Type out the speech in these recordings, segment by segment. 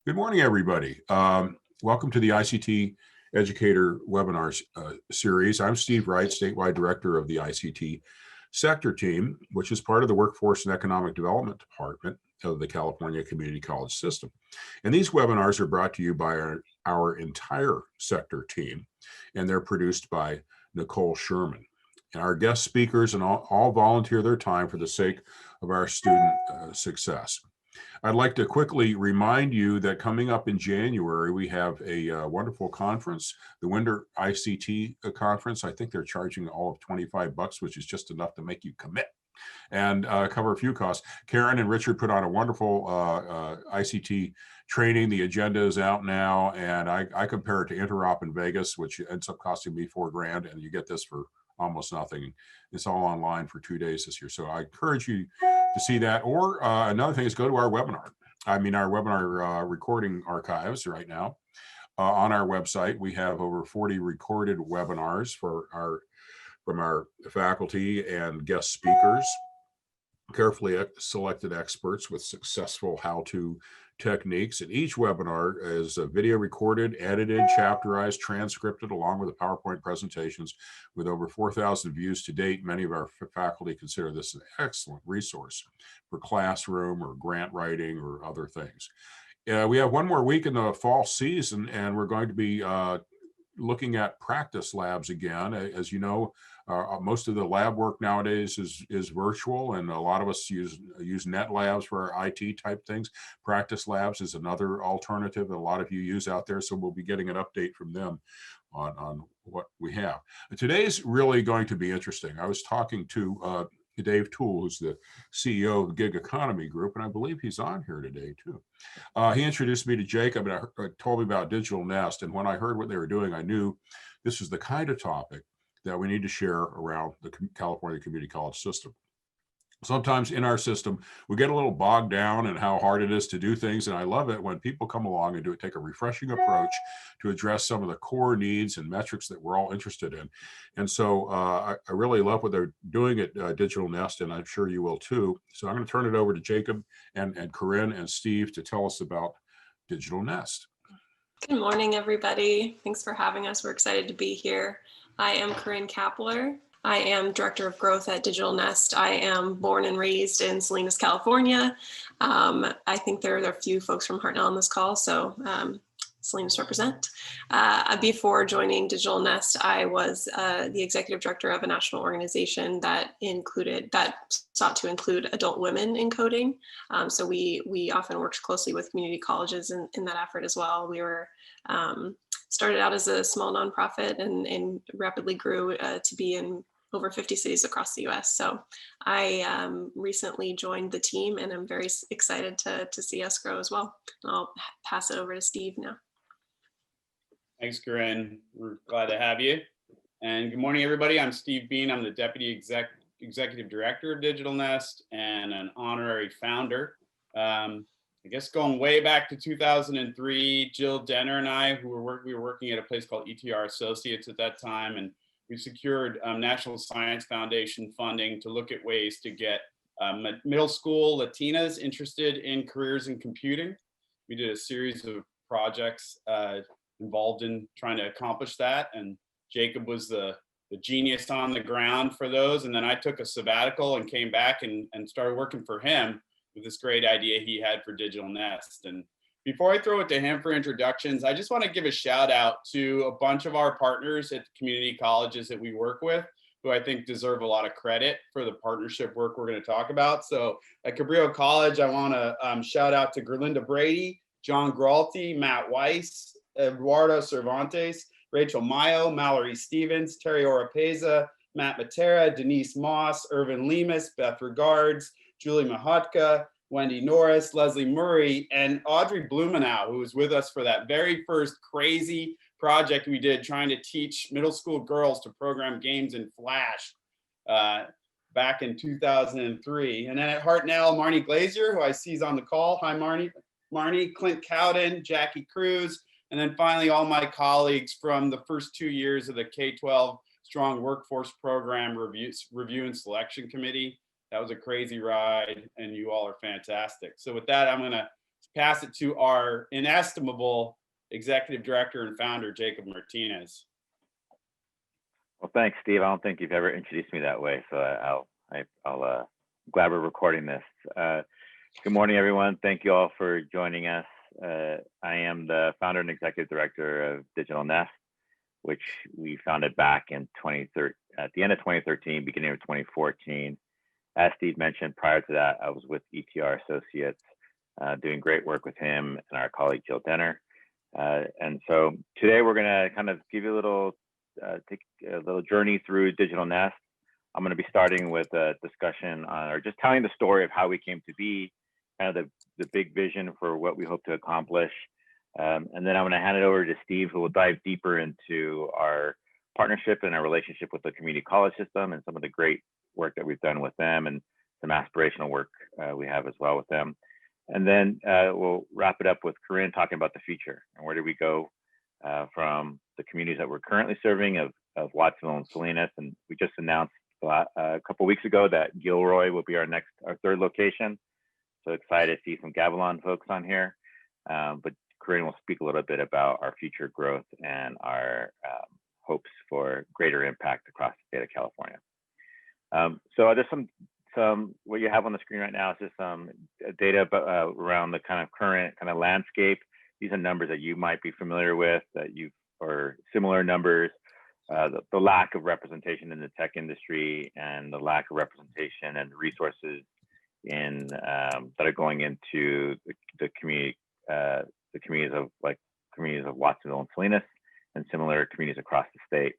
Good morning, everybody. Welcome to the ICT Educator Webinars series. I'm Steve Wright, Statewide Director of the ICT Sector Team, which is part of the Workforce and Economic Development Department of the California Community College System. And these webinars are brought to you by our entire sector team, and they're produced by Nicole Sherman. And our guest speakers and all volunteer their time for the sake of our student success. I'd like to quickly remind you that coming up in January, we have a wonderful conference, the Winter ICT conference. I think they're charging all of $25, which is just enough to make you commit and cover a few costs. Karen and Richard put on a wonderful ICT training. The agenda is out now, and I compare it to Interop in Vegas, which ends up costing me $4,000, and you get this for almost nothing. It's all online for 2 days this year. So I encourage you to see that. Or another thing is go to our webinar. Our webinar recording archives right now. On our website, we have over 40 recorded webinars from our faculty and guest speakers, carefully selected experts with successful how-to techniques. And each webinar is video recorded, edited, chapterized, transcripted, along with the PowerPoint presentations. With over 4,000 views to date, many of our faculty consider this an excellent resource for classroom or grant writing or other things. We have one more week in the fall season, and we're going to be looking at practice labs again. As you know, most of the lab work nowadays is virtual, and a lot of us use net labs for our IT type things. Practice labs is another alternative that a lot of you use out there, so we'll be getting an update from them on what we have. Today's really going to be interesting. I was talking to Dave Toole, who's the CEO of the Gig Economy Group, and I believe he's on here today too. He introduced me to Jacob and told me about Digital Nest, and when I heard what they were doing, I knew this was the kind of topic that we need to share around the California Community College System. Sometimes in our system, we get a little bogged down in how hard it is to do things, and I love it when people come along and take a refreshing approach to address some of the core needs and metrics that we're all interested in. And so I really love what they're doing at Digital Nest, and I'm sure you will too. So I'm going to turn it over to Jacob and Corinne and Steve to tell us about Digital Nest. Good morning, everybody. Thanks for having us. We're excited to be here. I am Corinne Kapler. I am Director of Growth at Digital Nest. I am born and raised in Salinas, California. I think there are a few folks from Hartnell on this call, so Salinas represent. Before joining Digital Nest, I was the Executive Director of a national organization that sought to include adult women in coding. So we often worked closely with community colleges in that effort as well. We were started out as a small nonprofit and rapidly grew to be in over 50 cities across the US. So I recently joined the team, and I'm very excited to see us grow as well. I'll pass it over to Steve now. Thanks, Corinne. We're glad to have you. And good morning, everybody. I'm Steve Bean. I'm the Deputy Executive Director of Digital Nest and an honorary founder. I guess going way back to 2003, Jill Denner and I, we were working at a place called ETR Associates at that time, and we secured National Science Foundation funding to look at ways to get middle school Latinas interested in careers in computing. We did a series of projects involved in trying to accomplish that, and Jacob was the genius on the ground for those. And then I took a sabbatical and came back and started working for him with this great idea he had for Digital Nest. And before I throw it to him for introductions, I just want to give a shout out to a bunch of our partners at the community colleges that we work with, who I think deserve a lot of credit for the partnership work we're going to talk about. So at Cabrillo College, I want to shout out to Gerlinda Brady, John Gralty, Matt Weiss, Eduardo Cervantes, Rachel Mayo, Mallory Stevens, Terry Oropeza, Matt Matera, Denise Moss, Irvin Lemus, Beth Regards, Julie Mahotka, Wendy Norris, Leslie Murray, and Audrey Blumenau, who was with us for that very first crazy project we did trying to teach middle school girls to program games in Flash back in 2003. And then at Hartnell, Marnie Glazier, who I see is on the call. Hi, Marnie. Marnie, Clint Cowden, Jackie Cruz, and then finally all my colleagues from the first 2 years of the K-12 Strong Workforce Program Review and Selection Committee. That was a crazy ride, and you all are fantastic. So with that, I'm going to pass it to our inestimable executive director and founder, Jacob Martinez. Well, thanks, Steve. I don't think you've ever introduced me that way, so I'll glad we're recording this. Good morning, everyone. Thank you all for joining us. I am the founder and executive director of Digital Nest, which we founded back in at the end of 2013, beginning of 2014. As Steve mentioned, prior to that, I was with ETR Associates, doing great work with him and our colleague Jill Denner. And so today we're going to kind of give you take a little journey through Digital Nest. I'm going to be starting with a discussion on, or just telling the story of how we came to be, kind of the big vision for what we hope to accomplish. And then I'm going to hand it over to Steve, who will dive deeper into our partnership and our relationship with the community college system and some of the great work that we've done with them and some aspirational work we have as well with them. And then we'll wrap it up with Corinne talking about the future and where do we go from the communities that we're currently serving of Watsonville and Salinas. And we just announced a couple of weeks ago that Gilroy will be our third location. So excited to see some Gavilon folks on here. But Corinne will speak a little bit about our future growth and our hopes for greater impact across the state of California. So there's some what you have on the screen right now is just some data around the kind of current kind of landscape. These are numbers that you might be familiar with, or similar numbers. The lack of representation in the tech industry and the lack of representation and resources that are going into the communities of Watsonville and Salinas and similar communities across the state.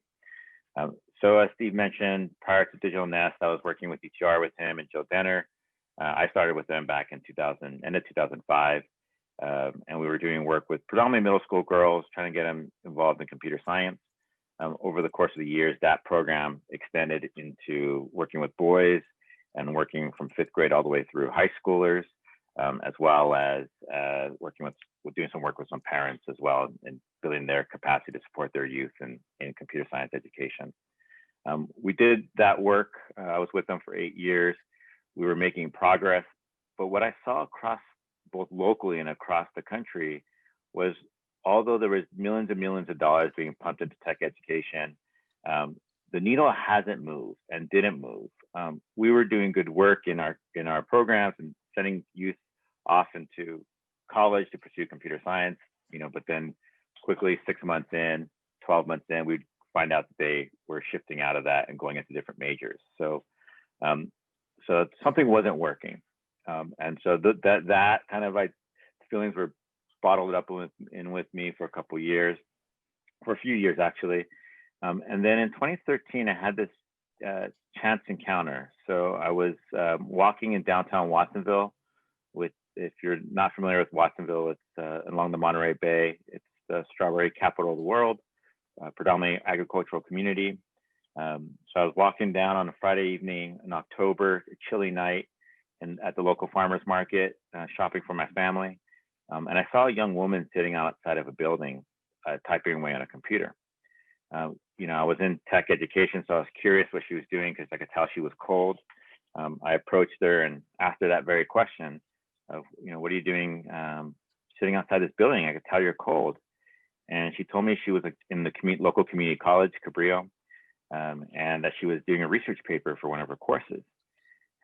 So as Steve mentioned, prior to Digital Nest, I was working with ETR with him and Jill Denner. I started with them back in end of 2005. And we were doing work with predominantly middle school girls, trying to get them involved in computer science. Over the course of the years, that program extended into working with boys and working from 5th grade all the way through high schoolers, as well as doing some work with some parents as well and building their capacity to support their youth in computer science education. We did that work. I was with them for 8 years. We were making progress, but what I saw across both locally and across the country was, although there was millions and millions of dollars being pumped into tech education, the needle hasn't moved and didn't move. We were doing good work in our programs and sending youth off into college to pursue computer science, but then quickly 6 months in, 12 months in, we'd find out that they were shifting out of that and going into different majors. So something wasn't working. And so that kind of feelings were bottled up with me for a few years actually. And then in 2013, I had this chance encounter. So I was walking in downtown Watsonville if you're not familiar with Watsonville, it's along the Monterey Bay. It's the strawberry capital of the world, predominantly agricultural community. So I was walking down on a Friday evening in October, a chilly night, and at the local farmers market, shopping for my family. And I saw a young woman sitting outside of a building, typing away on a computer. I was in tech education, so I was curious what she was doing because I could tell she was cold. I approached her and asked her that very question of, what are you doing sitting outside this building? I could tell you're cold. And she told me she was in the local community college, Cabrillo, and that she was doing a research paper for one of her courses.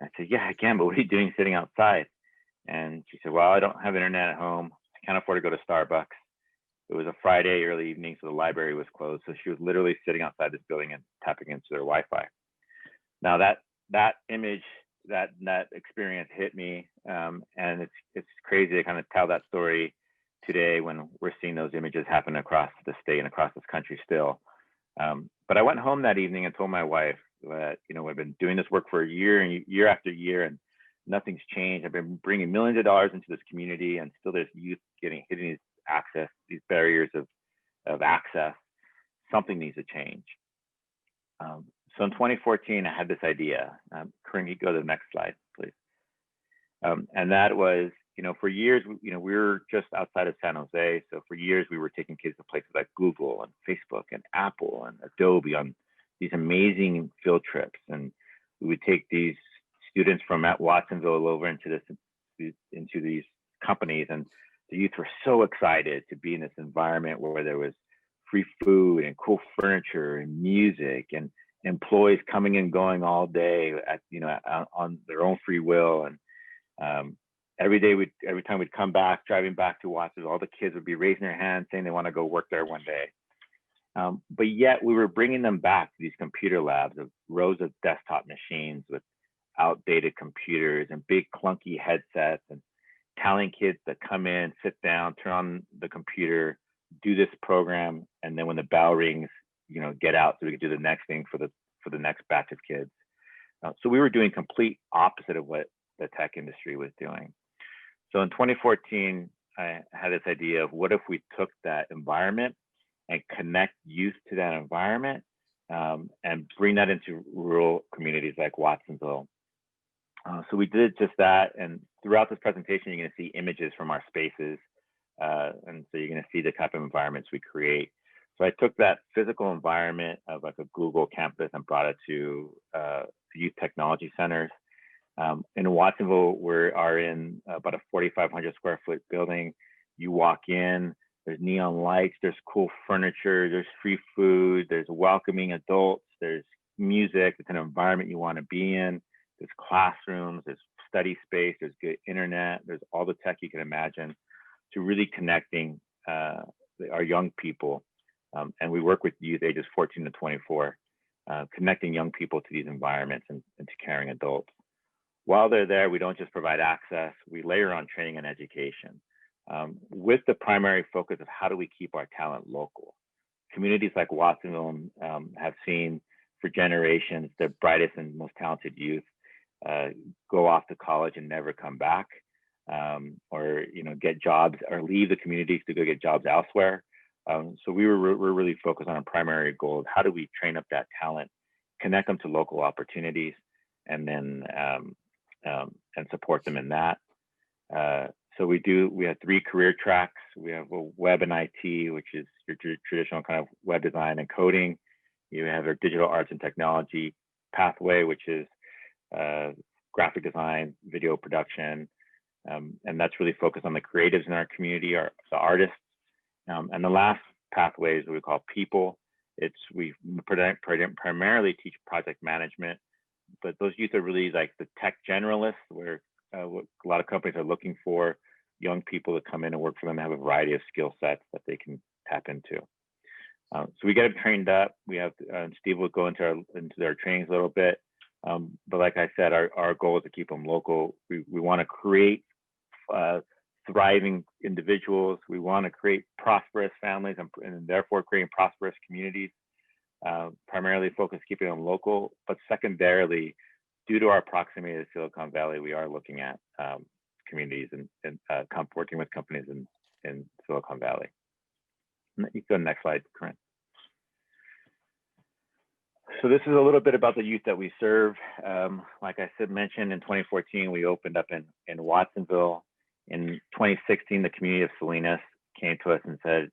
I said, yeah, I can, but what are you doing sitting outside? And she said, well, I don't have internet at home. I can't afford to go to Starbucks. It was a Friday early evening, so the library was closed. So she was literally sitting outside this building and tapping into their Wi-Fi. Now that image, that experience hit me. And it's crazy to kind of tell that story today when we're seeing those images happen across the state and across this country still. But I went home that evening and told my wife that, I've been doing this work for a year and year after year, and nothing's changed. I've been bringing millions of dollars into this community, and still there's youth hitting these barriers of access. Something needs to change. So in 2014, I had this idea. Corinne, you go to the next slide, please. And that was, for years, we were just outside of San Jose. So for years, we were taking kids to places like Google and Facebook and Apple and Adobe on these amazing field trips. And we would take these students from Watsonville over into these companies, and the youth were so excited to be in this environment where there was free food and cool furniture and music and employees coming and going all day at on their own free will. And every time we'd come back, driving back to Watsonville, all the kids would be raising their hands saying they want to go work there one day. But yet we were bringing them back to these computer labs of rows of desktop machines with outdated computers and big clunky headsets, and telling kids to come in, sit down, turn on the computer, do this program, and then when the bell rings, get out so we could do the next thing for the next batch of kids. So we were doing complete opposite of what the tech industry was doing. So in 2014, I had this idea of what if we took that environment and connect youth to that environment, and bring that into rural communities like Watsonville. So we did just that, and throughout this presentation, you're going to see images from our spaces, and so you're going to see the type of environments we create. So I took that physical environment of like a Google campus and brought it to youth technology centers. In Watsonville, we are in about a 4,500 square foot building. You walk in, there's neon lights, there's cool furniture, there's free food, there's welcoming adults, there's music, it's an environment you want to be in, there's classrooms, there's study space, there's good internet, there's all the tech you can imagine, to really connecting our young people. And we work with youth ages 14 to 24, connecting young people to these environments and to caring adults. While they're there, we don't just provide access, we layer on training and education, with the primary focus of how do we keep our talent local. Communities like Watsonville have seen for generations the brightest and most talented youth go off to college and never come back, or get jobs or leave the communities to go get jobs elsewhere. So we're really focused on a primary goal of how do we train up that talent, connect them to local opportunities, and then and support them in that. So we have 3 career tracks. We have a web and IT, which is your traditional kind of web design and coding. You have our digital arts and technology pathway, which is graphic design, video production, and that's really focused on the creatives in our community, the artists. And the last pathway is what we call people. We primarily teach project management, but those youth are really like the tech generalists, where what a lot of companies are looking for young people to come in and work for them, have a variety of skill sets that they can tap into. So we get them trained up. We have Steve will go into their trainings a little bit, but like I said, our goal is to keep them local. We want to create thriving individuals. We want to create prosperous families and therefore creating prosperous communities. Primarily focus keeping them local, but secondarily, due to our proximity to Silicon Valley, we are looking at communities and working with companies in Silicon Valley. You can go to the next slide, Corinne. So this is a little bit about the youth that we serve. Like I mentioned, in 2014, we opened up in Watsonville. In 2016, the community of Salinas came to us and said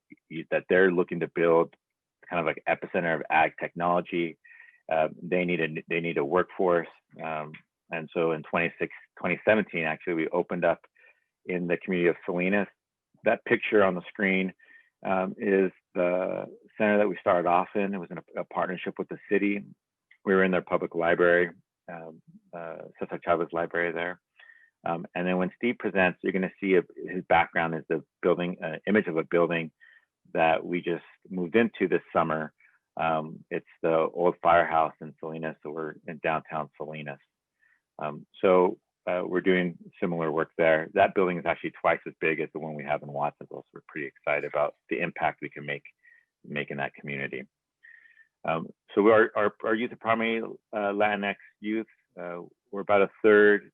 that they're looking to build kind of like epicenter of ag technology. They need a workforce. And so in 2017, actually, we opened up in the community of Salinas. That picture on the screen is the center that we started off in. It was in a partnership with the city. We were in their public library, Cesar Chavez Library there. And then when Steve presents, you're going to see his background is the building, image of a building that we just moved into this summer. It's the old firehouse in Salinas, so we're in downtown Salinas. So we're doing similar work there. That building is actually twice as big as the one we have in Watsonville, so we're pretty excited about the impact we can make in that community. So our youth are primarily Latinx youth. We're about a third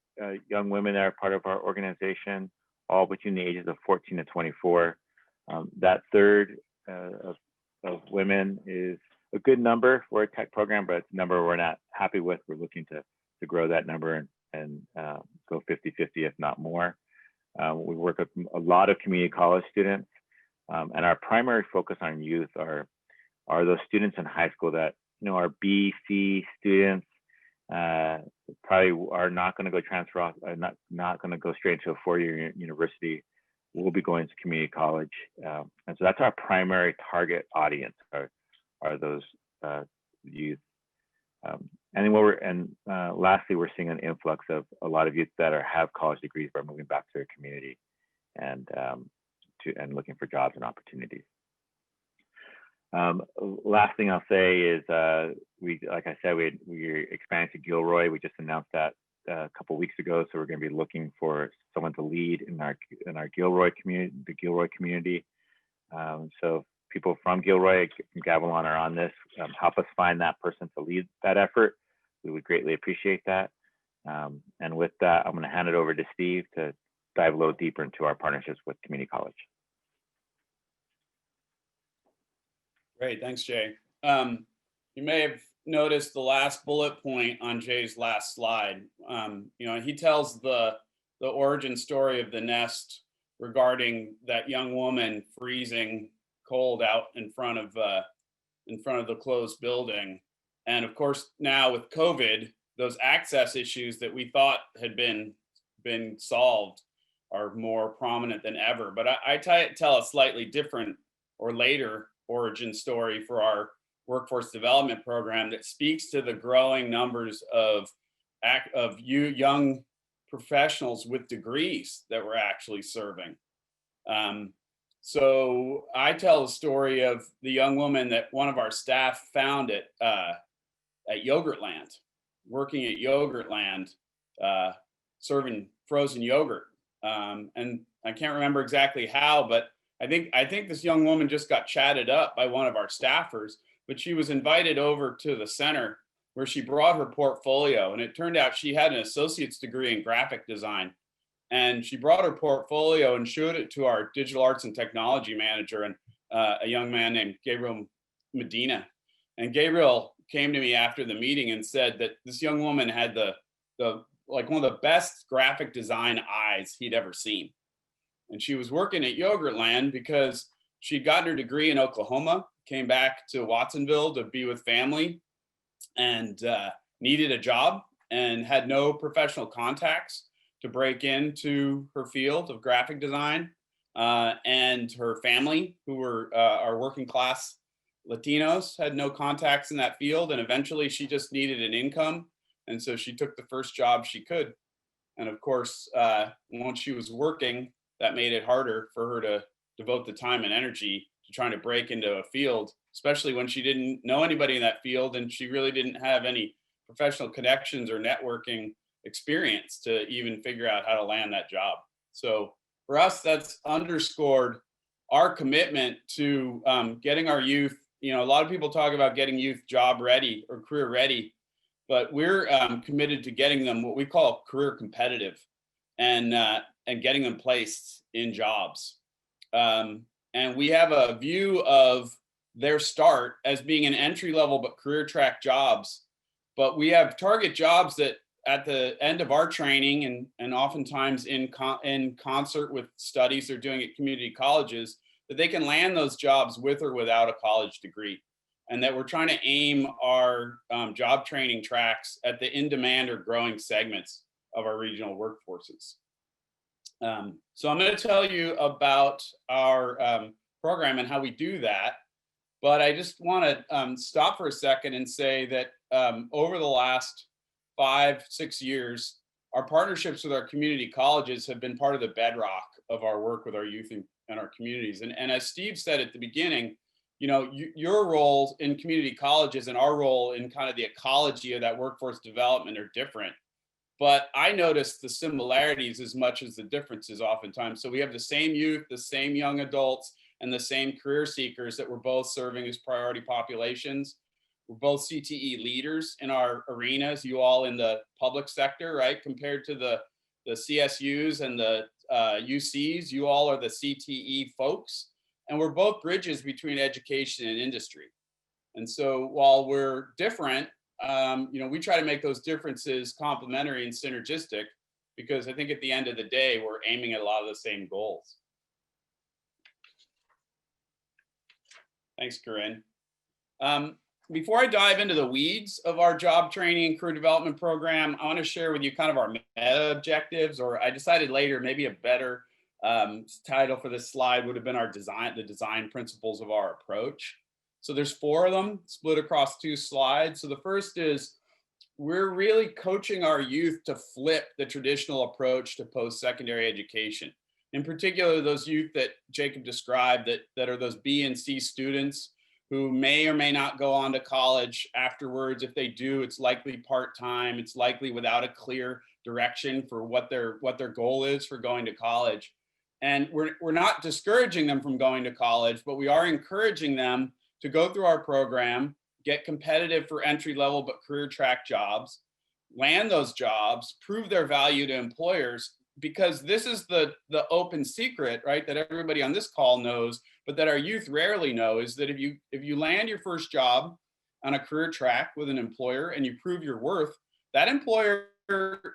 young women that are part of our organization, all between the ages of 14 to 24. That third of women is a good number for a tech program, but it's a number we're not happy with. We're looking to grow that number and go 50-50, if not more. We work with a lot of community college students, and our primary focus on youth are those students in high school that are B, C students probably are not going to go transfer off, not going to go straight into a four-year university. We'll be going to community college, and so that's our primary target audience are those youth. And then lastly, we're seeing an influx of a lot of youth that have college degrees but are moving back to their community and looking for jobs and opportunities. Last thing I'll say is like I said, we're expanding to Gilroy. We just announced that a couple of weeks ago, so we're going to be looking for someone to lead in our Gilroy community, the Gilroy community. So people from Gilroy, from Gavilon, are on this. Help us find that person to lead that effort. We would greatly appreciate that. And with that, I'm going to hand it over to Steve to dive a little deeper into our partnerships with community college. Great, thanks, Jay. You may have noticed the last bullet point on Jay's last slide. He tells the origin story of the nest regarding that young woman freezing cold out in front of the closed building, and of course now with COVID, those access issues that we thought had been solved are more prominent than ever. But I tell a slightly different or later origin story for our workforce development program that speaks to the growing numbers of young professionals with degrees that we're actually serving. So I tell the story of the young woman that one of our staff found at Yogurtland, working at Yogurtland, serving frozen yogurt. And I can't remember exactly how, but I think this young woman just got chatted up by one of our staffers, but she was invited over to the center where she brought her portfolio, and it turned out she had an associate's degree in graphic design. And she brought her portfolio and showed it to our digital arts and technology manager and a young man named Gabriel Medina. And Gabriel came to me after the meeting and said that this young woman had the one of the best graphic design eyes he'd ever seen. And she was working at Yogurtland because she'd gotten her degree in Oklahoma, came back to Watsonville to be with family, and needed a job and had no professional contacts to break into her field of graphic design. And her family, who were our working class Latinos, had no contacts in that field. And eventually she just needed an income. And so she took the first job she could. And of course, once she was working, that made it harder for her to devote the time and energy to trying to break into a field, especially when she didn't know anybody in that field and she really didn't have any professional connections or networking experience to even figure out how to land that job. So for us, that's underscored our commitment to getting our youth. A lot of people talk about getting youth job ready or career ready, but we're committed to getting them what we call career competitive and getting them placed in jobs. And we have a view of their start as being an entry level but career track jobs. But we have target jobs that at the end of our training and oftentimes in concert with studies they're doing at community colleges, that they can land those jobs with or without a college degree. And that we're trying to aim our job training tracks at the in-demand or growing segments of our regional workforces. So I'm going to tell you about our program and how we do that. But I just want to stop for a second and say that over the last 5-6 years, our partnerships with our community colleges have been part of the bedrock of our work with our youth and our communities. And as Steve said at the beginning, your role in community colleges and our role in kind of the ecology of that workforce development are different. But I noticed the similarities as much as the differences oftentimes. So we have the same youth, the same young adults, and the same career seekers that we're both serving as priority populations. We're both CTE leaders in our arenas, you all in the public sector, right? Compared to the CSUs and the UCs, you all are the CTE folks. And we're both bridges between education and industry. And so while we're different, we try to make those differences complementary and synergistic, because I think at the end of the day, we're aiming at a lot of the same goals. Thanks, Corinne. before I dive into the weeds of our job training and career development program, I want to share with you kind of our meta objectives, or I decided later maybe a better title for this slide would have been the design principles of our approach. So there's 4 of them split across 2 slides. So the first is we're really coaching our youth to flip the traditional approach to post-secondary education. In particular, those youth that Jacob described that are those B and C students who may or may not go on to college afterwards. If they do, it's likely part-time. It's likely without a clear direction for what their goal is for going to college. And we're not discouraging them from going to college, but we are encouraging them to go through our program, get competitive for entry-level but career track jobs, land those jobs, prove their value to employers, because this is the open secret, right, that everybody on this call knows, but that our youth rarely know, is that if you land your first job on a career track with an employer and you prove your worth, that employer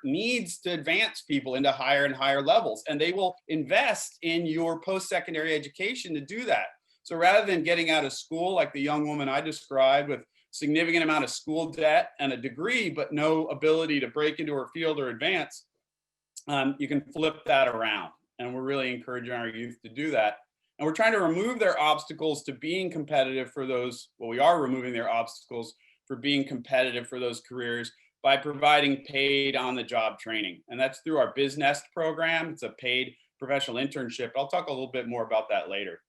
needs to advance people into higher and higher levels, and they will invest in your post-secondary education to do that. So rather than getting out of school like the young woman I described with significant amount of school debt and a degree, but no ability to break into her field or advance, you can flip that around. And we're really encouraging our youth to do that. And we're trying to remove their obstacles to being competitive for those, well, we are removing their obstacles for being competitive for those careers by providing paid on-the-job training. And that's through our BizNest program. It's a paid professional internship. I'll talk a little bit more about that later.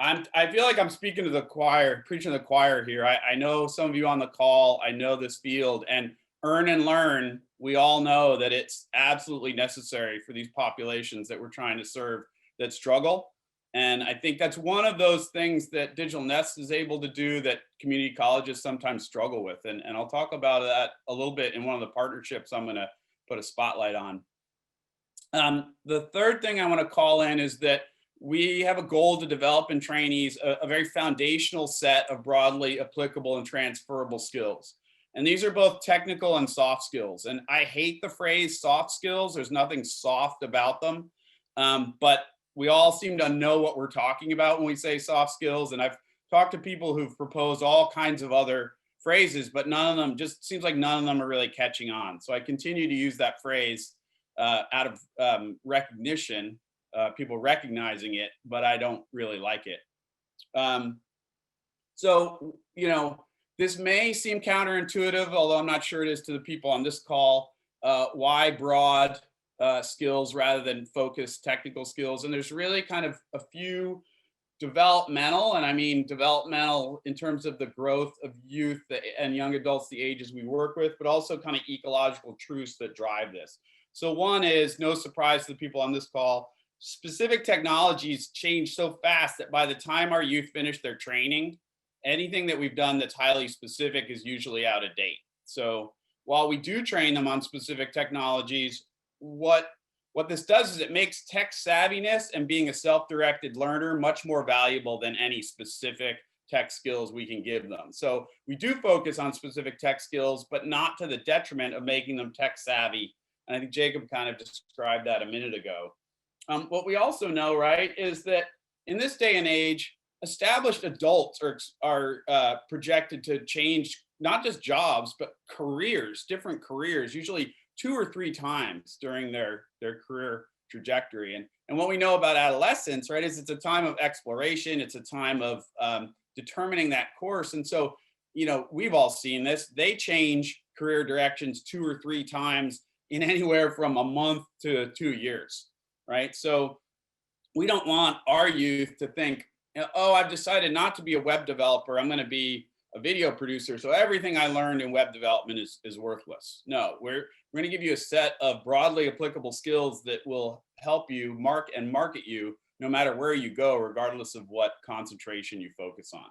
I feel like I'm speaking to the choir, preaching to the choir here. I know some of you on the call, I know this field, and earn and learn, we all know that it's absolutely necessary for these populations that we're trying to serve that struggle. And I think that's one of those things that Digital Nest is able to do that community colleges sometimes struggle with. And I'll talk about that a little bit in one of the partnerships I'm going to put a spotlight on. The third thing I want to call in is that we have a goal to develop in trainees a very foundational set of broadly applicable and transferable skills. And these are both technical and soft skills. And I hate the phrase soft skills. There's nothing soft about them. But we all seem to know what we're talking about when we say soft skills. And I've talked to people who've proposed all kinds of other phrases, but none of them, just seems like none of them are really catching on. So I continue to use that phrase out of recognition, people recognizing it, but I don't really like it. So, you know, this may seem counterintuitive, although I'm not sure it is to the people on this call. Why broad skills rather than focused technical skills? And there's really kind of a few developmental, and I mean developmental in terms of the growth of youth and young adults, the ages we work with, but also kind of ecological truths that drive this. So one is, no surprise to the people on this call, specific technologies change so fast that by the time our youth finish their training, anything that we've done that's highly specific is usually out of date. So while we do train them on specific technologies, what this does is it makes tech savviness and being a self-directed learner much more valuable than any specific tech skills we can give them. So we do focus on specific tech skills, but not to the detriment of making them tech savvy. And I think Jacob kind of described that a minute ago. What we also know, right, is that in this day and age, established adults are projected to change not just jobs, but careers, different careers, usually 2 or 3 times during their career trajectory. And what we know about adolescence, right, is it's a time of exploration. It's a time of determining that course. And so, you know, we've all seen this. They change career directions 2 or 3 times in anywhere from a month to 2 years, right? So we don't want our youth to think, oh, I've decided not to be a web developer. I'm going to be a video producer. So everything I learned in web development is worthless. No, we're going to give you a set of broadly applicable skills that will help you market you no matter where you go, regardless of what concentration you focus on.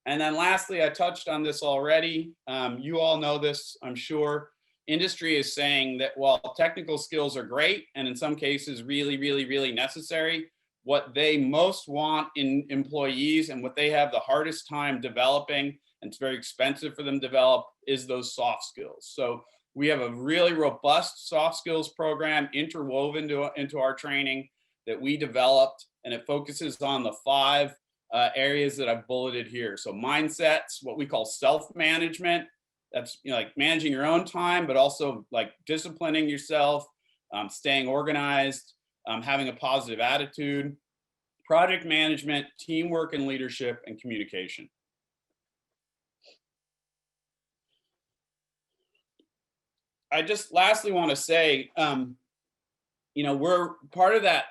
And then lastly, I touched on this already. You all know this, I'm sure. Industry is saying that while technical skills are great and in some cases really, really, really necessary, what they most want in employees and what they have the hardest time developing, and it's very expensive for them to develop, is those soft skills. So we have a really robust soft skills program interwoven into our training that we developed, and it focuses on the 5 areas that I've bulleted here. So mindsets, what we call self-management. That's like managing your own time, but also like disciplining yourself, staying organized, having a positive attitude, project management, teamwork and leadership, and communication. I just lastly want to say, we're part of that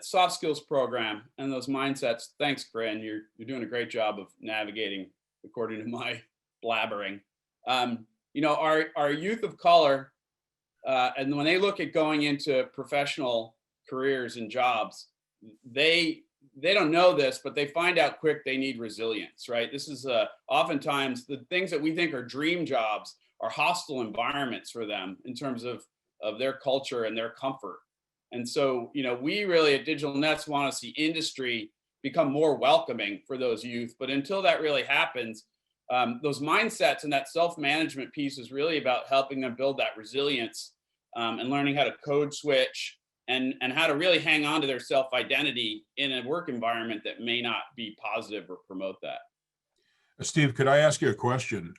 soft skills program and those mindsets. Thanks, Corinne. You're doing a great job of navigating according to my blabbering. Our youth of color, and when they look at going into professional careers and jobs, they don't know this, but they find out quick they need resilience, right? This is oftentimes the things that we think are dream jobs are hostile environments for them in terms of their culture and their comfort. And so, we really at Digital Nest want to see industry become more welcoming for those youth. But until that really happens, those mindsets and that self-management piece is really about helping them build that resilience and learning how to code switch and how to really hang on to their self-identity in a work environment that may not be positive or promote that. Steve, could I ask you a question?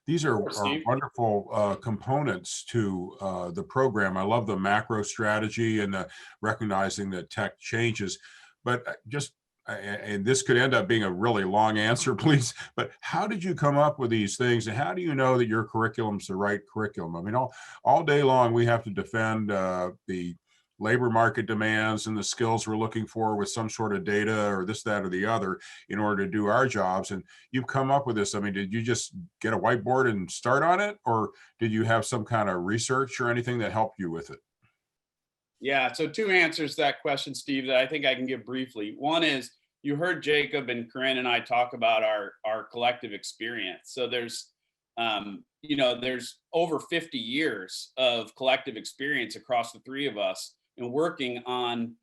These are wonderful components to the program. I love the macro strategy and the recognizing that tech changes, but and this could end up being a really long answer, please, but how did you come up with these things? And how do you know that your curriculum's the right curriculum? I mean, all day long, we have to defend the labor market demands and the skills we're looking for with some sort of data or this, that, or the other in order to do our jobs. And you've come up with this. I mean, did you just get a whiteboard and start on it? Or did you have some kind of research or anything that helped you with it? Yeah, so two answers to that question, Steve, that I think I can give briefly. One is you heard Jacob and Corinne and I talk about our collective experience. So there's over 50 years of collective experience across the three of us and working on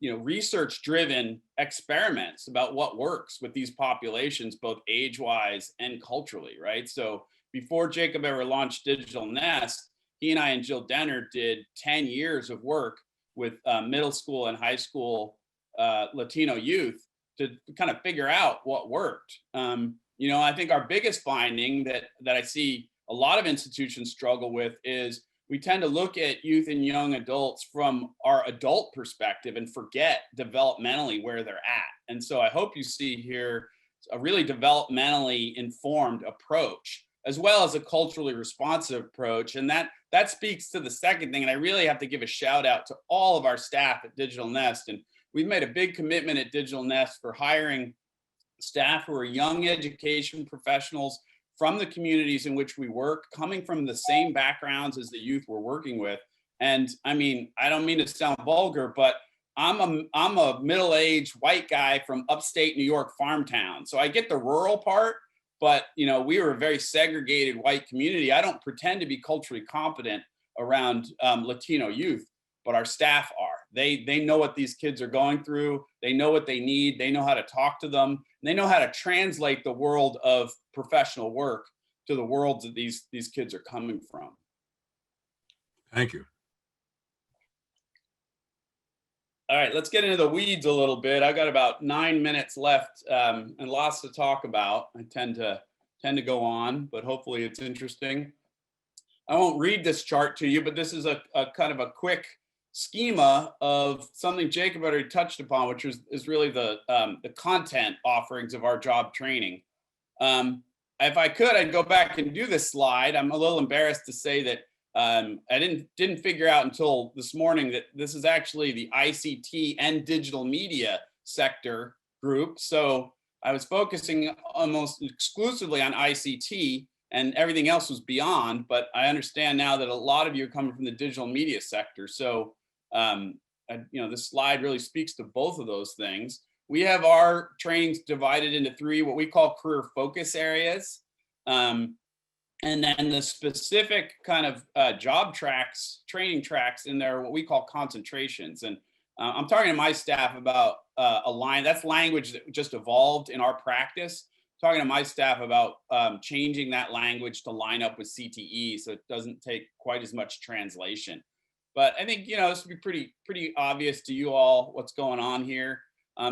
research-driven experiments about what works with these populations, both age-wise and culturally, right? So before Jacob ever launched Digital Nest, he and I and Jill Denner did 10 years of work with middle school and high school Latino youth to kind of figure out what worked. I think our biggest finding that I see a lot of institutions struggle with is we tend to look at youth and young adults from our adult perspective and forget developmentally where they're at. And so I hope you see here a really developmentally informed approach, as well as a culturally responsive approach. And that speaks to the second thing. And I really have to give a shout out to all of our staff at Digital Nest. And we've made a big commitment at Digital Nest for hiring staff who are young education professionals from the communities in which we work, coming from the same backgrounds as the youth we're working with. And I mean, I don't mean to sound vulgar, but I'm a middle-aged white guy from upstate New York farm town. So I get the rural part, but we were a very segregated white community. I don't pretend to be culturally competent around Latino youth, but our staff are. They know what these kids are going through. They know what they need. They know how to talk to them. And they know how to translate the world of professional work to the worlds that these kids are coming from. Thank you. All right, let's get into the weeds a little bit. I've got about 9 minutes left and lots to talk about. I tend to go on, but hopefully it's interesting. I won't read this chart to you, but this is a kind of a quick schema of something Jacob already touched upon, which is really the content offerings of our job training. If I could, I'd go back and do this slide. I'm a little embarrassed to say that I didn't figure out until this morning that this is actually the ICT and digital media sector group. So I was focusing almost exclusively on ICT and everything else was beyond, but I understand now that a lot of you are coming from the digital media sector. So this slide really speaks to both of those things. We have our trainings divided into three, what we call career focus areas. And then the specific kind of job tracks, training tracks in there, what we call concentrations. And I'm talking to my staff about that's language that just evolved in our practice. Talking to my staff about changing that language to line up with CTE so it doesn't take quite as much translation. But I think, this would be pretty obvious to you all what's going on here.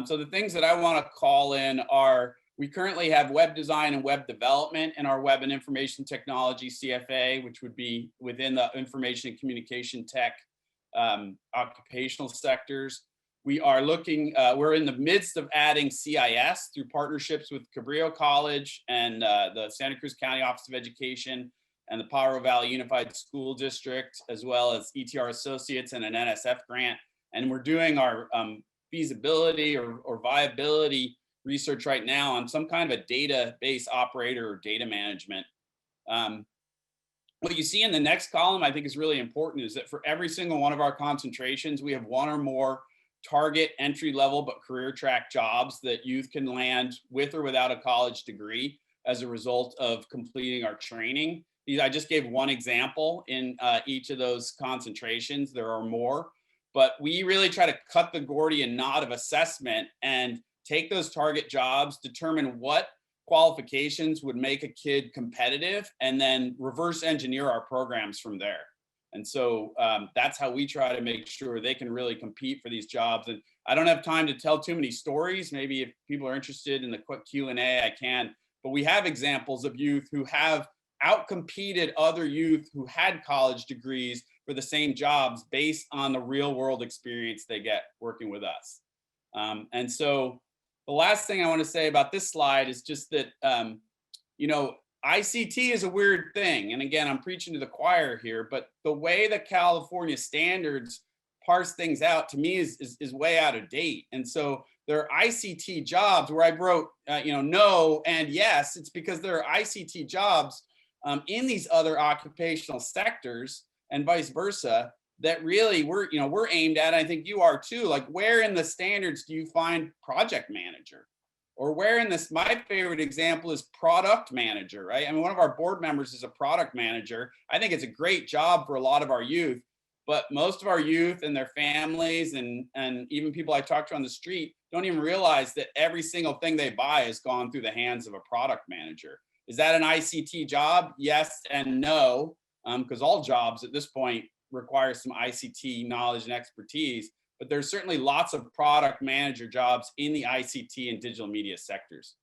So the things that I want to call in are, we currently have web design and web development in our web and information technology CFA, which would be within the information and communication tech occupational sectors. We are looking, we're in the midst of adding CIS through partnerships with Cabrillo College and the Santa Cruz County Office of Education and the Pajaro Valley Unified School District, as well as ETR Associates and an NSF grant. And we're doing our feasibility or viability research right now on some kind of a database operator or data management. What you see in the next column, I think is really important, is that for every single one of our concentrations, we have one or more target entry level but career track jobs that youth can land with or without a college degree as a result of completing our training. I just gave one example in each of those concentrations. There are more, but we really try to cut the Gordian knot of assessment and take those target jobs, determine what qualifications would make a kid competitive, and then reverse engineer our programs from there. And so that's how we try to make sure they can really compete for these jobs. And I don't have time to tell too many stories. Maybe if people are interested in the quick Q&A, I can. But we have examples of youth who have outcompeted other youth who had college degrees for the same jobs based on the real world experience they get working with us. And so the last thing I want to say about this slide is just that, ICT is a weird thing. And again, I'm preaching to the choir here, but the way the California standards parse things out, to me, is way out of date. And so there are ICT jobs where I wrote, no and yes. It's because there are ICT jobs in these other occupational sectors and vice versa that really we're aimed at. I think you are too. Like, where in the standards do you find project manager? Or where in this, my favorite example is product manager, right? I mean, one of our board members is a product manager. I think it's a great job for a lot of our youth, but most of our youth and their families and even people I talk to on the street don't even realize that every single thing they buy has gone through the hands of a product manager. Is that an ICT job? Yes and no, because all jobs at this point require some ICT knowledge and expertise. But there's certainly lots of product manager jobs in the ICT and digital media sectors.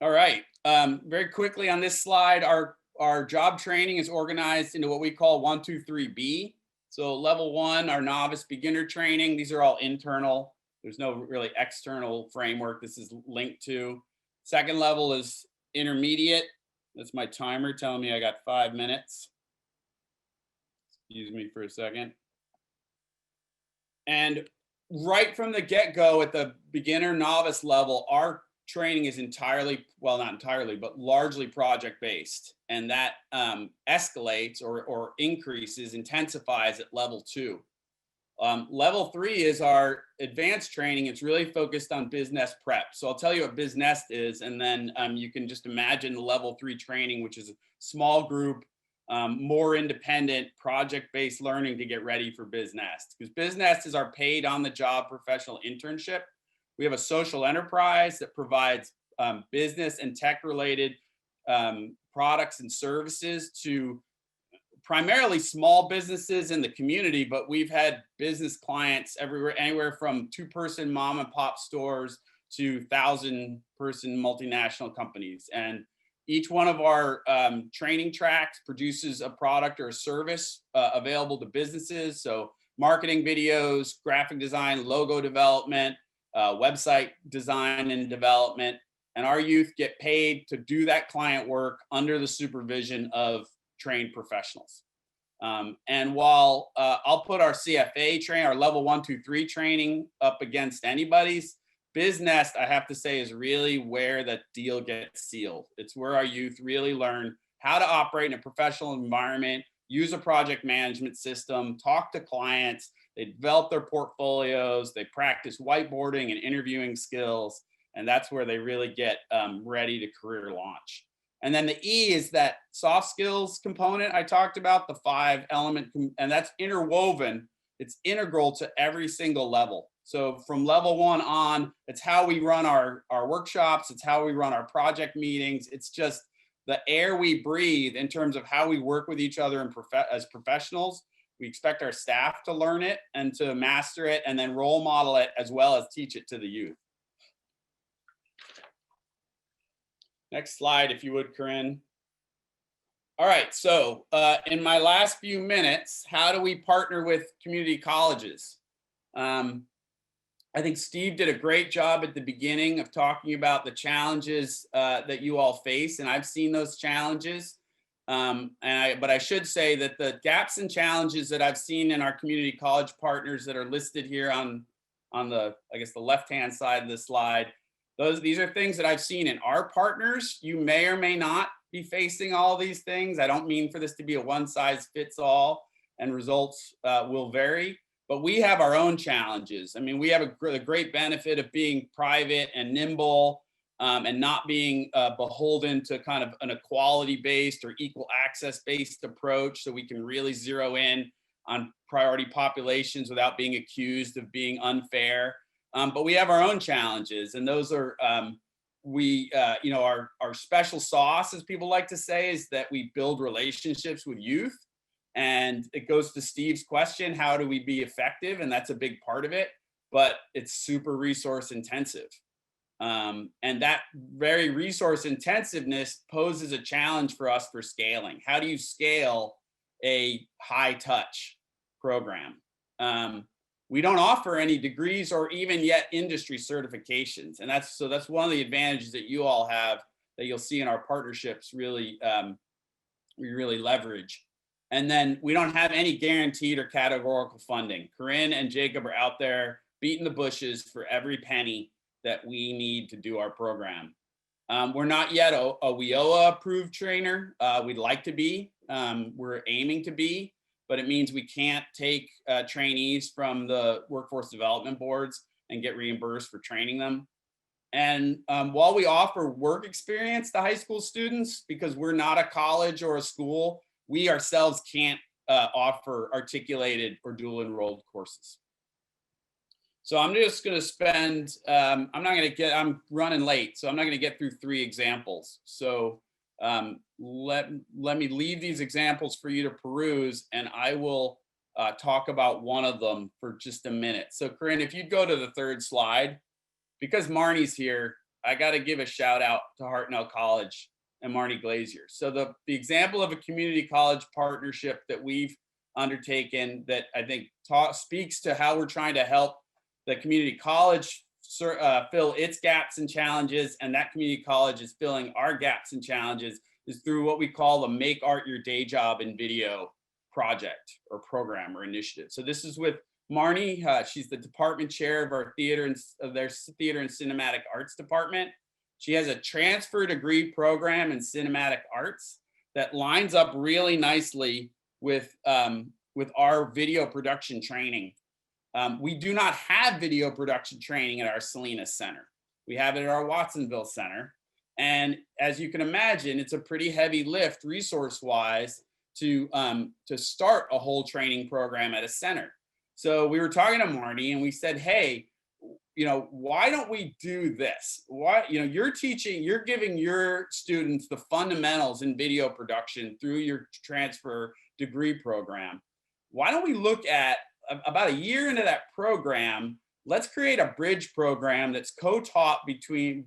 All right, very quickly on this slide, our job training is organized into what we call 1, 2, 3B. So level 1, our novice beginner training. These are all internal. There's no really external framework this is linked to. Second level is intermediate. That's my timer telling me I got 5 minutes. Excuse me for a second. And right from the get-go at the beginner novice level, our training is entirely, well, not entirely, but largely project-based. And that escalates or increases, intensifies at level 2. Level 3 is our advanced training. It's really focused on business prep. So I'll tell you what business is, and then you can just imagine the level 3 training, which is a small group, more independent project-based learning to get ready for BizNest. Because BizNest is our paid on-the-job professional internship. We have a social enterprise that provides business and tech-related products and services to primarily small businesses in the community, but we've had business clients everywhere, anywhere from 2-person mom and pop stores to 1,000-person multinational companies. And each one of our training tracks produces a product or a service available to businesses. So marketing videos, graphic design, logo development, website design and development. And our youth get paid to do that client work under the supervision of trained professionals. And while I'll put our CFA training, our level 1, 2, 3 training up against anybody's, BizNest, I have to say, is really where the deal gets sealed. It's where our youth really learn how to operate in a professional environment, use a project management system, talk to clients, they develop their portfolios, they practice whiteboarding and interviewing skills, and that's where they really get ready to career launch. And then the E is that soft skills component I talked about, the 5-element, and that's interwoven. It's integral to every single level. So from level 1 on, it's how we run our workshops. It's how we run our project meetings. It's just the air we breathe in terms of how we work with each other and as professionals. We expect our staff to learn it and to master it and then role model it as well as teach it to the youth. Next slide, if you would, Corinne. All right, so in my last few minutes, how do we partner with community colleges? I think Steve did a great job at the beginning of talking about the challenges that you all face, and I've seen those challenges. But I should say that the gaps and challenges that I've seen in our community college partners that are listed here on the, I guess, the left-hand side of the slide, these are things that I've seen in our partners. You may or may not be facing all these things. I don't mean for this to be a one-size-fits-all, and results will vary. But we have our own challenges. I mean, we have a great benefit of being private and nimble and not being beholden to kind of an equality-based or equal access-based approach, so we can really zero in on priority populations without being accused of being unfair. But we have our own challenges, and those are, our special sauce, as people like to say, is that we build relationships with youth. And it goes to Steve's question, how do we be effective? And that's a big part of it, but it's super resource intensive. And that very resource intensiveness poses a challenge for us for scaling. How do you scale a high touch program? We don't offer any degrees or even yet industry certifications. And that's one of the advantages that you all have that you'll see in our partnerships we really leverage. And then we don't have any guaranteed or categorical funding. Corinne and Jacob are out there beating the bushes for every penny that we need to do our program. We're not yet a WIOA approved trainer. We'd like to be, we're aiming to be, but it means we can't take trainees from the workforce development boards and get reimbursed for training them. And while we offer work experience to high school students, because we're not a college or a school, we ourselves can't offer articulated or dual enrolled courses. So I'm just going to spend, I'm running late, so I'm not going to get through 3 examples. So let me leave these examples for you to peruse, and I will talk about one of them for just a minute. So Corinne, if you'd go to the 3rd slide, because Marnie's here, I got to give a shout out to Hartnell College and Marnie Glazier. So the example of a community college partnership that we've undertaken that I think speaks to how we're trying to help the community college fill its gaps and challenges, and that community college is filling our gaps and challenges, is through what we call the Make Art Your Day Job in Video project or program or initiative. So this is with Marnie. She's the department chair of our theater and cinematic arts department. She has a transfer degree program in cinematic arts that lines up really nicely with our video production training. We do not have video production training at our Salinas Center. We have it at our Watsonville Center. And as you can imagine, it's a pretty heavy lift resource-wise to start a whole training program at a center. So we were talking to Marty and we said, hey, why don't we do this? Why, you're giving your students the fundamentals in video production through your transfer degree program. Why don't we look at about a year into that program, let's create a bridge program that's co-taught between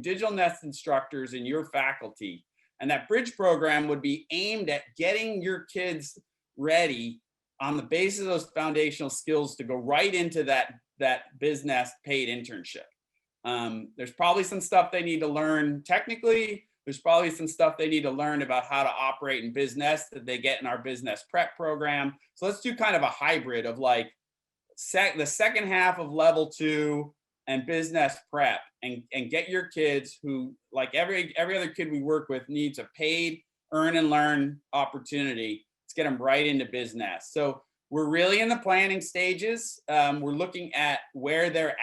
Digital Nest instructors and your faculty. And that bridge program would be aimed at getting your kids ready on the basis of those foundational skills to go right into that business paid internship. There's probably some stuff they need to learn technically. There's probably some stuff they need to learn about how to operate in business that they get in our business prep program. So let's do kind of a hybrid of like the second half of level 2 and business prep, and get your kids who, like every other kid we work with, needs a paid earn and learn opportunity. Let's get them right into business. So we're really in the planning stages. We're looking at where they're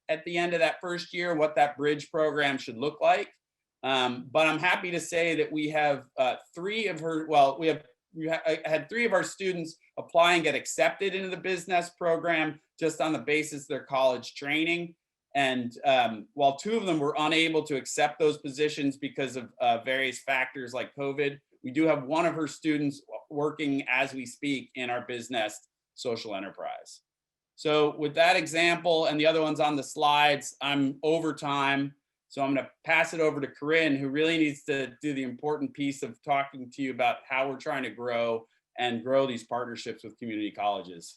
at the end of that first year and what that bridge program should look like. But I'm happy to say that we have I had 3 of our students apply and get accepted into the business program just on the basis of their college training. And while 2 of them were unable to accept those positions because of various factors like COVID, we do have one of her students working as we speak in our business social enterprise. So with that example and the other ones on the slides, I'm over time. So I'm going to pass it over to Corinne, who really needs to do the important piece of talking to you about how we're trying to grow these partnerships with community colleges.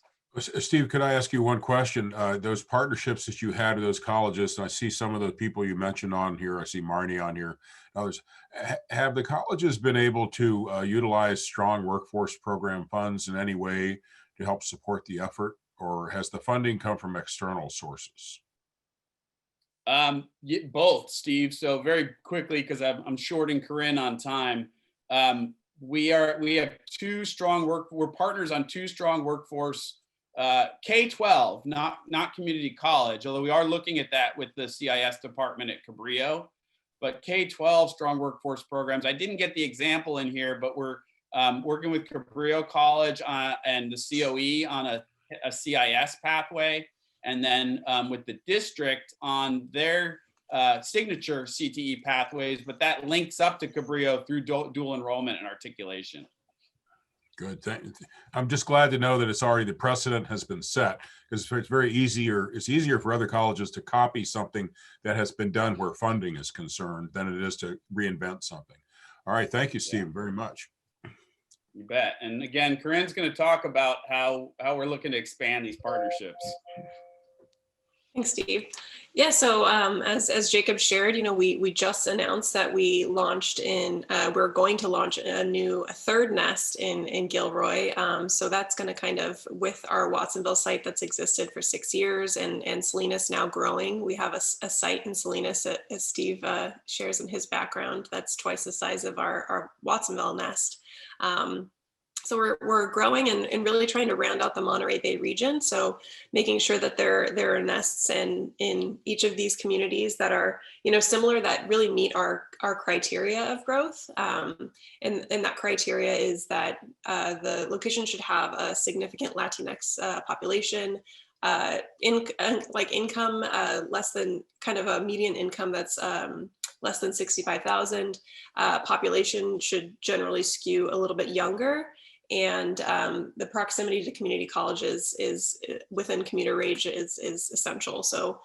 Steve, could I ask you one question? Those partnerships that you had with those colleges, and I see some of the people you mentioned on here, I see Marnie on here, others. Have the colleges been able to utilize strong workforce program funds in any way to help support the effort, or has the funding come from external sources? Both, Steve. So very quickly, because I'm shorting Corinne on time. We have we're partners on two strong workforce, K-12, not community college, although we are looking at that with the CIS department at Cabrillo, but K-12 strong workforce programs. I didn't get the example in here, but we're working with Cabrillo College and the COE on a CIS pathway. And then with the district on their signature CTE pathways, but that links up to Cabrillo through dual enrollment and articulation. Good. I'm just glad to know that it's already, the precedent has been set, because it's easier for other colleges to copy something that has been done where funding is concerned than it is to reinvent something. All right. Thank you, Steve, very much. You bet. And again, Corinne's going to talk about how we're looking to expand these partnerships. Thanks, Steve. Yeah, so as Jacob shared, we just announced that we launched we're going to launch a third nest in Gilroy. So that's going to kind of, with our Watsonville site that's existed for 6 years and Salinas now growing, we have a site in Salinas, as Steve shares in his background, that's twice the size of our Watsonville nest. So we're growing and really trying to round out the Monterey Bay region. So making sure that there are nests in each of these communities that are, similar, that really meet our criteria of growth. And that criteria is that the location should have a significant Latinx population, income less than, kind of a median income that's less than 65,000. Population should generally skew a little bit younger. And the proximity to community colleges is within commuter range is essential. So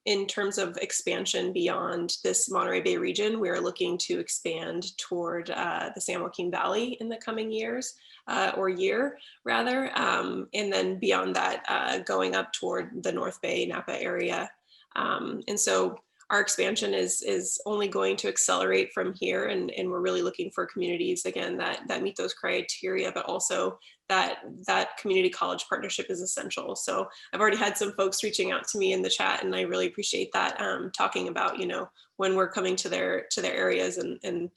in terms of expansion beyond this Monterey Bay region, we're looking to expand toward the San Joaquin Valley in the coming years, or year rather. And then beyond that, going up toward the North Bay, Napa area. And so our expansion is only going to accelerate from here, and we're really looking for communities, again, that meet those criteria, but also that community college partnership is essential. So I've already had some folks reaching out to me in the chat, and I really appreciate that, talking about, when we're coming to their areas, and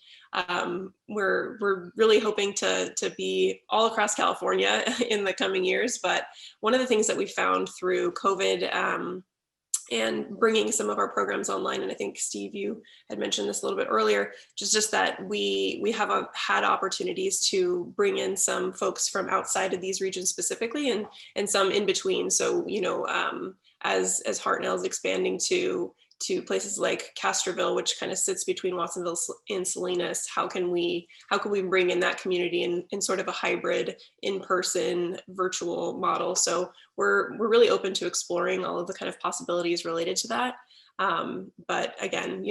we're really hoping to be all across California in the coming years. But one of the things that we found through COVID, and bringing some of our programs online, and I think Steve, you had mentioned this a little bit earlier, just that we have had opportunities to bring in some folks from outside of these regions specifically, and some in between. So as Hartnell is expanding to places like Castroville, which kind of sits between Watsonville and Salinas, how can we bring in that community in sort of a hybrid in-person virtual model? So we're really open to exploring all of the kind of possibilities related to that. But again,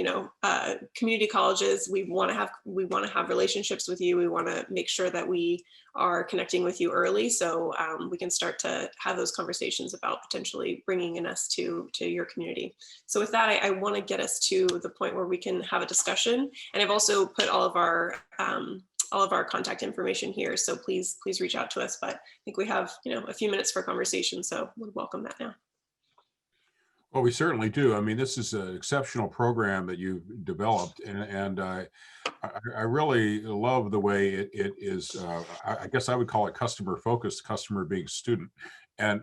community colleges, we want to have relationships with you. We want to make sure that we are connecting with you early, so we can start to have those conversations about potentially bringing in us to your community. So with that, I want to get us to the point where we can have a discussion. And I've also put all of our contact information here, so please reach out to us. But I think we have a few minutes for conversation, so we'd welcome that now. Well, we certainly do. I mean, this is an exceptional program that you've developed, and I really love the way it is. I guess I would call it customer focused, customer being student, and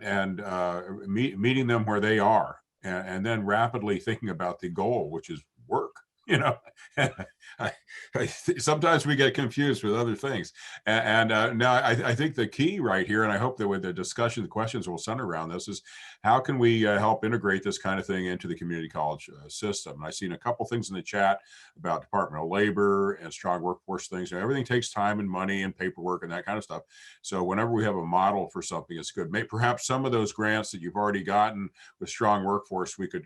meeting them where they are, and then rapidly thinking about the goal, which is work. you know. Sometimes we get confused with other things. Now I think the key right here, and I hope that with the discussion, the questions will center around this, is how can we help integrate this kind of thing into the community college system? And I've seen a couple things in the chat about Department of Labor and strong workforce things. And everything takes time and money and paperwork and that kind of stuff. So whenever we have a model for something, it's good. Perhaps some of those grants that you've already gotten with strong workforce, we could,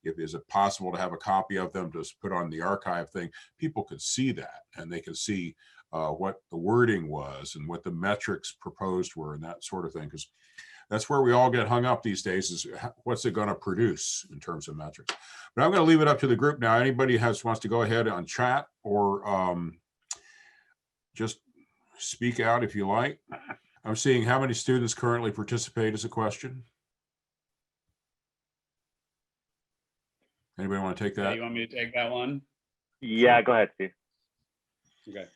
is it possible to have a copy of them to put on the archive thing? People could see that, and they could see what the wording was and what the metrics proposed were and that sort of thing. Because that's where we all get hung up these days, is what's it going to produce in terms of metrics. But I'm going to leave it up to the group now. Anybody wants to go ahead on chat or just speak out if you like. I'm seeing how many students currently participate as a question. Anybody want to take that? You want me to take that one? Yeah, go ahead, Steve. Okay.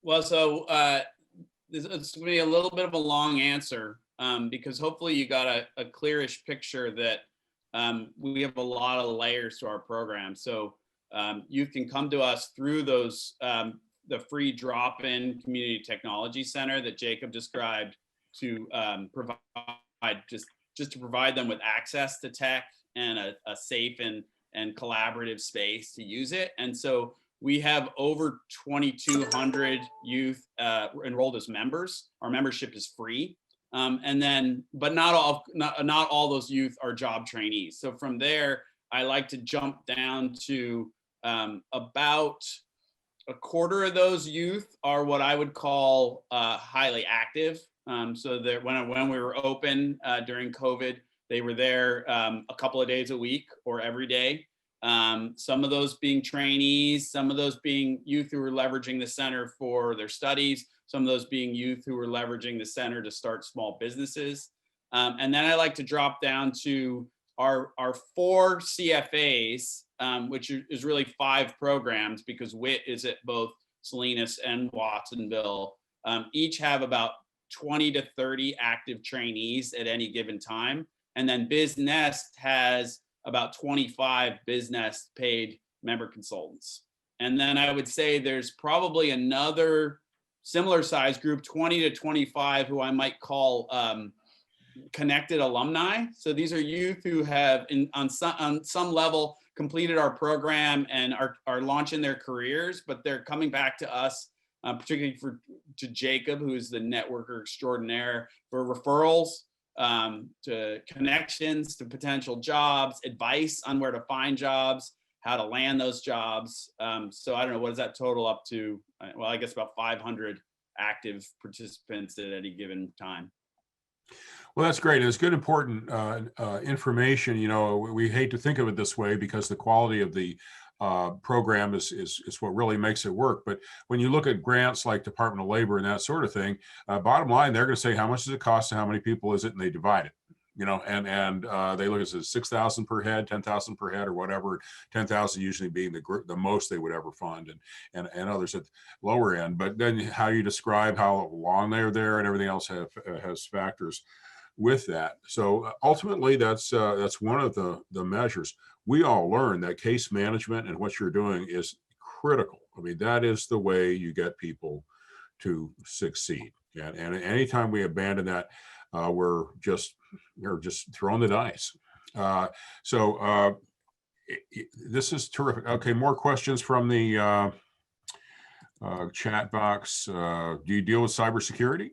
Well, so it's going to be a little bit of a long answer because hopefully you got a clearish picture that we have a lot of layers to our program. So you can come to us through those the free drop-in community technology center that Jacob described to provide just to provide them with access to tech and a safe and collaborative space to use it. And so we have over 2,200 youth enrolled as members. Our membership is free. But not all those youth are job trainees. So from there, I like to jump down to about a quarter of those youth are what I would call highly active. So that when we were open during COVID, they were there a couple of days a week or every day. Some of those being trainees, some of those being youth who were leveraging the center for their studies, some of those being youth who were leveraging the center to start small businesses. And then I like to drop down to our 4 CFAs, which is really 5 programs because WIT is at both Salinas and Watsonville. Each have about 20 to 30 active trainees at any given time. And then BizNest has about 25 BizNest paid member consultants. And then I would say there's probably another similar size group, 20 to 25, who I might call connected alumni. So these are youth who have on some level completed our program and are launching their careers, but they're coming back to us, particularly to Jacob, who's the networker extraordinaire, for referrals, to connections, to potential jobs, advice on where to find jobs, how to land those jobs. So I don't know, what does that total up to? Well, I guess about 500 active participants at any given time. Well, that's great. It's good, important information. You know, we hate to think of it this way because the quality of the program is what really makes it work. But when you look at grants like Department of Labor and that sort of thing, bottom line, they're going to say how much does it cost and how many people is it, and they divide it. You know, and they look at it 6,000 per head, 10,000 per head, or whatever. 10,000 usually being the most they would ever fund, and others at the lower end. But then how you describe how long they're there and everything else has factors with that. So ultimately, that's one of the measures. We all learn that case management and what you're doing is critical. I mean, that is the way you get people to succeed. And anytime we abandon that, we're just throwing the dice. This is terrific. Okay, more questions from the chat box. Do you deal with cybersecurity?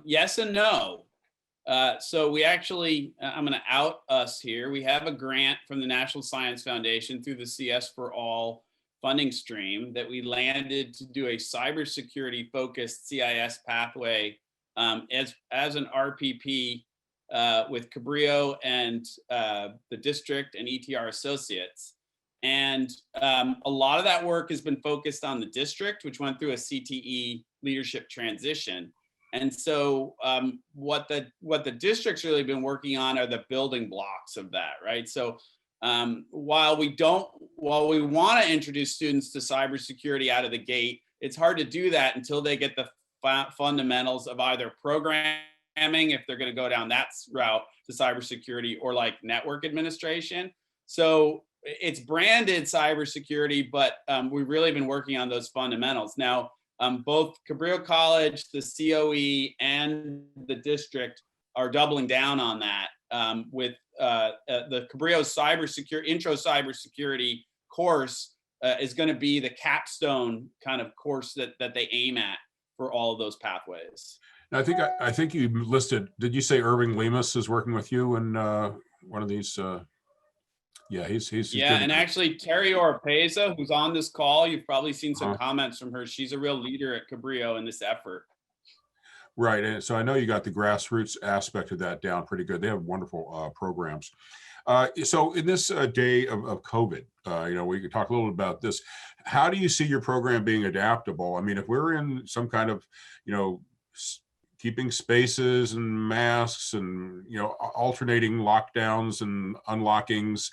Yes and no. So we actually, I'm going to out us here. We have a grant from the National Science Foundation through the CS for All funding stream that we landed to do a cybersecurity focused CIS pathway as an RPP with Cabrillo and the district and ETR Associates. And a lot of that work has been focused on the district, which went through a CTE leadership transition. And so what the district's really been working on are the building blocks of that, right? So while we want to introduce students to cybersecurity out of the gate, it's hard to do that until they get the fundamentals of either programming programming if they're going to go down that route to cybersecurity, or like network administration. So it's branded cybersecurity, but we've really been working on those fundamentals. Now, both Cabrillo College, the COE, and the district are doubling down on that with the Cabrillo intro cybersecurity course is going to be the capstone kind of course that they aim at for all of those pathways. I think you listed, did you say Irving Lemus is working with you in one of these? Yeah, he's yeah, good. And actually Terry Oropeza, who's on this call, you've probably seen some Uh-huh. comments from her. She's a real leader at Cabrillo in this effort. Right, and so I know you got the grassroots aspect of that down pretty good. They have wonderful programs. So in this day of COVID, we could talk a little about this. How do you see your program being adaptable? I mean, if we're in some kind of, keeping spaces and masks and, alternating lockdowns and unlockings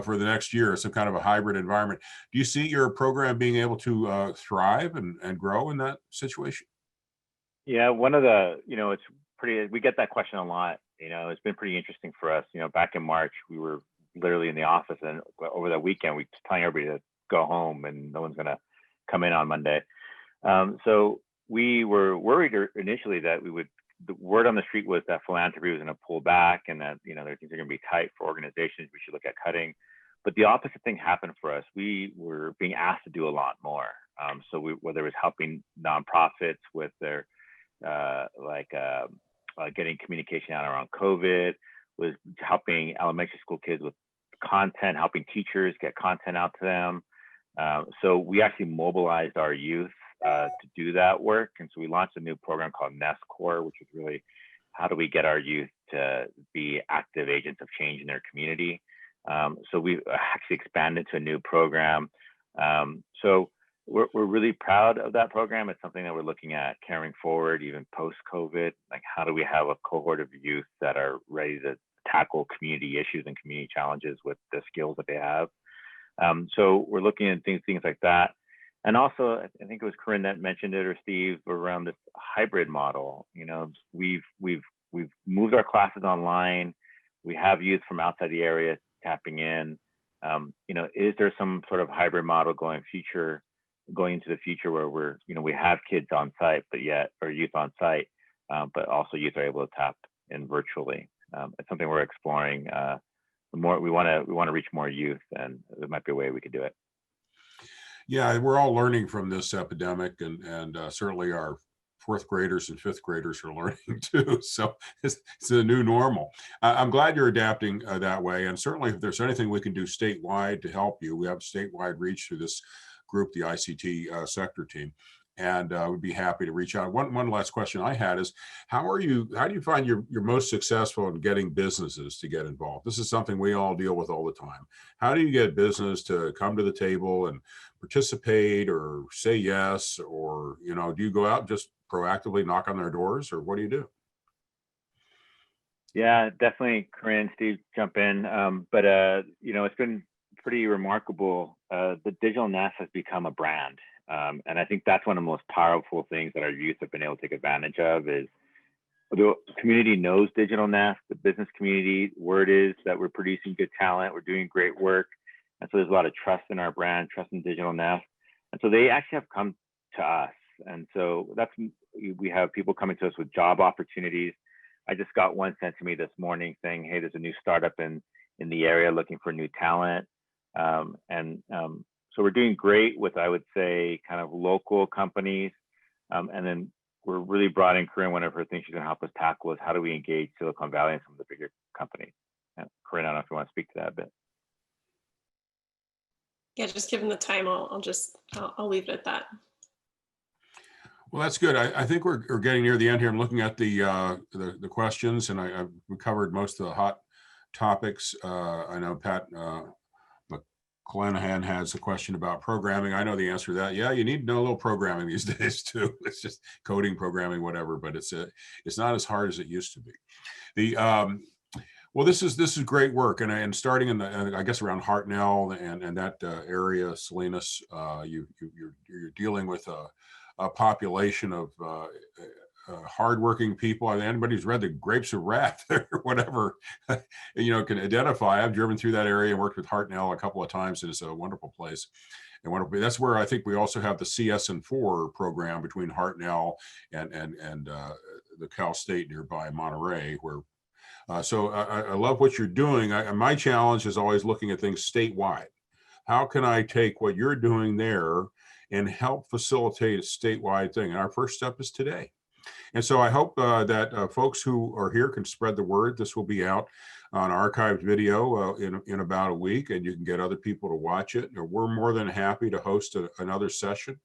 for the next year, some kind of a hybrid environment, do you see your program being able to thrive and grow in that situation? Yeah, one of the, it's pretty, we get that question a lot. It's been pretty interesting for us. Back in March, we were literally in the office, and over the weekend, we just telling everybody to go home and no one's going to come in on Monday. So we were worried initially that the word on the street was that philanthropy was going to pull back, and that, things are going to be tight for organizations. We should look at cutting. But the opposite thing happened for us. We were being asked to do a lot more. Whether it was helping nonprofits with their getting communication out around COVID, was helping elementary school kids with content, helping teachers get content out to them. So we actually mobilized our youth to do that work. And so we launched a new program called Nest Core, which is really how do we get our youth to be active agents of change in their community. So we've actually expanded to a new program. So we're really proud of that program. It's something that we're looking at carrying forward, even post-COVID. Like, how do we have a cohort of youth that are ready to tackle community issues and community challenges with the skills that they have? So we're looking at things like that. And also, I think it was Corinne that mentioned it, or Steve, around this hybrid model. We've moved our classes online. We have youth from outside the area tapping in. Is there some sort of hybrid model going into the future where we have kids on site, or youth on site, but also youth are able to tap in virtually? It's something we're exploring. The more we want to reach more youth, and there might be a way we could do it. Yeah, we're all learning from this epidemic, and certainly our fourth graders and fifth graders are learning too. So it's a new normal. I'm glad you're adapting that way. And certainly if there's anything we can do statewide to help you, we have statewide reach through this group, the ICT sector team. And we'd be happy to reach out. One last question I had is, how do you find you're most successful in getting businesses to get involved? This is something we all deal with all the time. How do you get business to come to the table and participate or say yes? Or, do you go out and just proactively knock on their doors, or what do you do? Yeah, definitely. Corinne, Steve, jump in. But it's been pretty remarkable. The Digital Nest has become a brand. And I think that's one of the most powerful things that our youth have been able to take advantage of. Is the community knows Digital Nest, the business community. Word is that we're producing good talent, we're doing great work, and so there's a lot of trust in our brand, trust in Digital Nest, and so they actually have come to us. And so we have people coming to us with job opportunities. I just got one sent to me this morning saying, "Hey, there's a new startup in the area looking for new talent," so we're doing great with, I would say, kind of local companies. And then we're really broad in Corinne. One of her things she's going to help us tackle is how do we engage Silicon Valley and some of the bigger companies. Corinne, I don't know if you want to speak to that a bit. Yeah, just given the time, I'll leave it at that. Well, that's good. I think we're getting near the end here. I'm looking at the questions, and we covered most of the hot topics. I know Pat McClanahan has a question about programming. I know the answer to that. Yeah, you need to know a little programming these days too. It's just coding, programming, whatever. But it's not as hard as it used to be. Well, this is great work, and starting in I guess around Hartnell and that area, Salinas, you're dealing with a population of hardworking people. I mean, anybody who's read The Grapes of Wrath or whatever, can identify. I've driven through that area and worked with Hartnell a couple of times, and it's a wonderful place. And wonderful. That's where I think we also have the CS&4 program between Hartnell and the Cal State nearby Monterey, where so I love what you're doing. My challenge is always looking at things statewide. How can I take what you're doing there and help facilitate a statewide thing? And our first step is today. And so I hope that folks who are here can spread the word. This will be out on archived video in about a week, and you can get other people to watch it. We're more than happy to host another session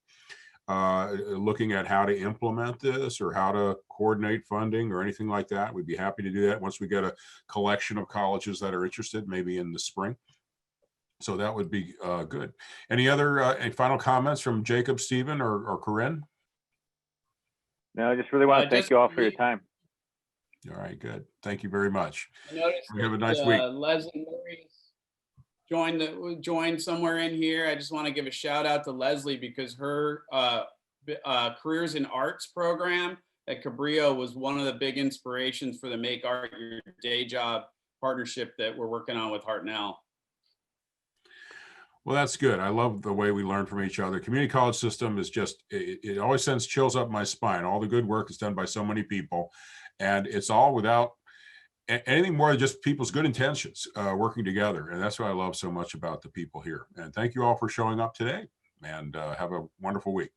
looking at how to implement this or how to coordinate funding or anything like that. We'd be happy to do that once we get a collection of colleges that are interested, maybe in the spring. So that would be good. Any final comments from Jacob, Stephen, or Corinne? No, I just really want to thank you all for your time. All right, good. Thank you very much. I noticed Have a nice week. Leslie Murray's joined somewhere in here. I just want to give a shout out to Leslie because her Careers in Arts program at Cabrillo was one of the big inspirations for the Make Art Your Day Job partnership that we're working on with Hartnell. Well, that's good. I love the way we learn from each other. Community college system is just, it always sends chills up my spine. All the good work is done by so many people, and it's all without anything more than just people's good intentions working together. And that's what I love so much about the people here. And thank you all for showing up today, and have a wonderful week.